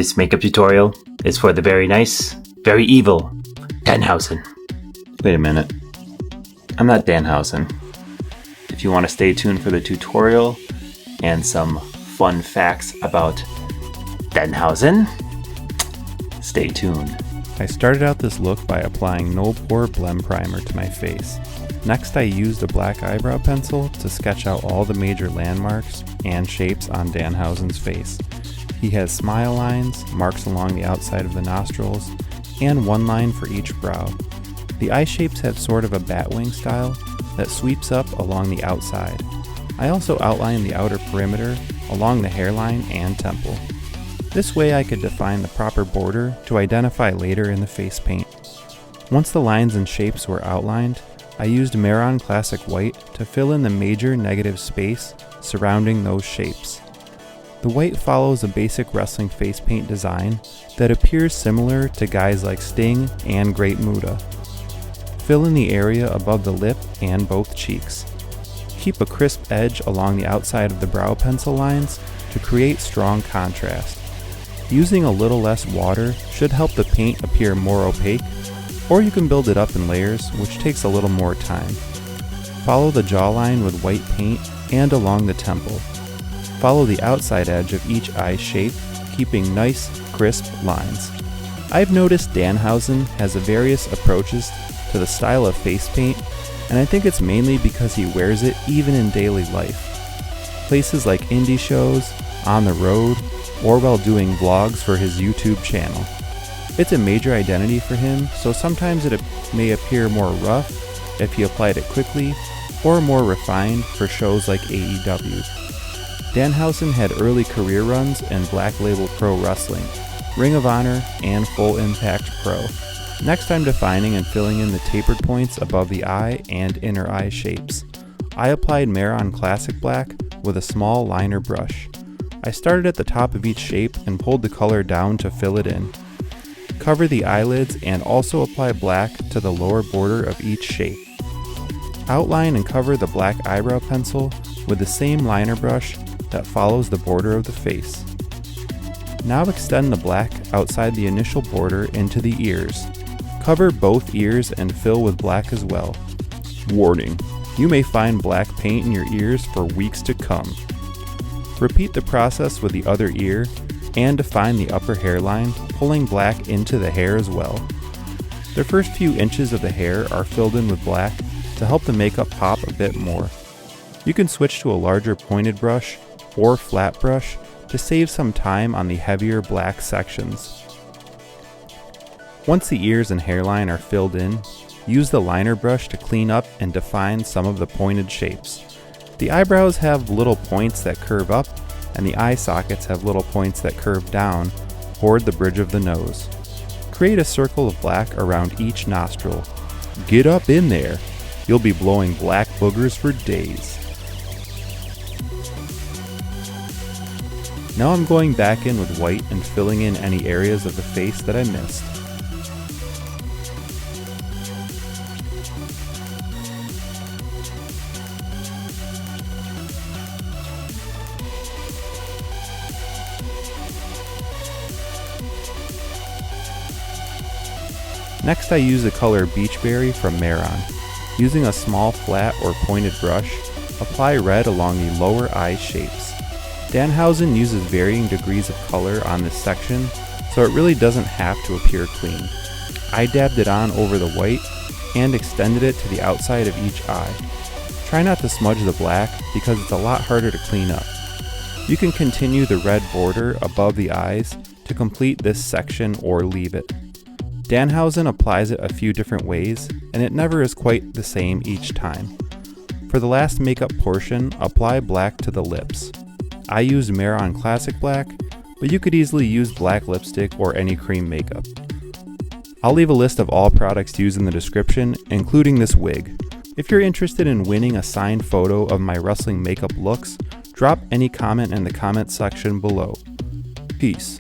This makeup tutorial is for the very nice, very evil Danhausen. Wait a minute. I'm not Danhausen. If you want to stay tuned for the tutorial and some fun facts about Danhausen, stay tuned. I started out this look by applying No Pore Blem Primer to my face. Next, I used a black eyebrow pencil to sketch out all the major landmarks and shapes on Danhausen's face. He has smile lines, marks along the outside of the nostrils, and one line for each brow. The eye shapes have sort of a batwing style that sweeps up along the outside. I also outlined the outer perimeter along the hairline and temple. This way I could define the proper border to identify later in the face paint. Once the lines and shapes were outlined, I used Mehron Classic White to fill in the major negative space surrounding those shapes. The white follows a basic wrestling face paint design that appears similar to guys like Sting and Great Muta. Fill in the area above the lip and both cheeks. Keep a crisp edge along the outside of the brow pencil lines to create strong contrast. Using a little less water should help the paint appear more opaque, or you can build it up in layers, which takes a little more time. Follow the jawline with white paint and along the temple. Follow the outside edge of each eye shape, keeping nice, crisp lines. I've noticed Danhausen has various approaches to the style of face paint, and I think it's mainly because he wears it even in daily life. Places like indie shows, on the road, or while doing vlogs for his YouTube channel. It's a major identity for him, so sometimes it may appear more rough if he applied it quickly, or more refined for shows like AEW. Danhausen had early career runs in Black Label Pro Wrestling, Ring of Honor, and Full Impact Pro. Next, I'm defining and filling in the tapered points above the eye and inner eye shapes. I applied Mehron Classic Black with a small liner brush. I started at the top of each shape and pulled the color down to fill it in. Cover the eyelids and also apply black to the lower border of each shape. Outline and cover the black eyebrow pencil with the same liner brush that follows the border of the face. Now extend the black outside the initial border into the ears. Cover both ears and fill with black as well. Warning: you may find black paint in your ears for weeks to come. Repeat the process with the other ear and define the upper hairline, pulling black into the hair as well. The first few inches of the hair are filled in with black to help the makeup pop a bit more. You can switch to a larger pointed brush or flat brush to save some time on the heavier black sections. Once the ears and hairline are filled in, use the liner brush to clean up and define some of the pointed shapes. The eyebrows have little points that curve up, and the eye sockets have little points that curve down toward the bridge of the nose. Create a circle of black around each nostril. Get up in there! You'll be blowing black boogers for days. Now I'm going back in with white and filling in any areas of the face that I missed. Next, I use the color Beachberry from Mehron. Using a small flat or pointed brush, apply red along the lower eye shapes. Danhausen uses varying degrees of color on this section, so it really doesn't have to appear clean. I dabbed it on over the white and extended it to the outside of each eye. Try not to smudge the black because it's a lot harder to clean up. You can continue the red border above the eyes to complete this section or leave it. Danhausen applies it a few different ways, and it never is quite the same each time. For the last makeup portion, apply black to the lips. I used Mehron Classic Black, but you could easily use black lipstick or any cream makeup. I'll leave a list of all products used in the description, including this wig. If you're interested in winning a signed photo of my wrestling makeup looks, drop any comment in the comment section below. Peace.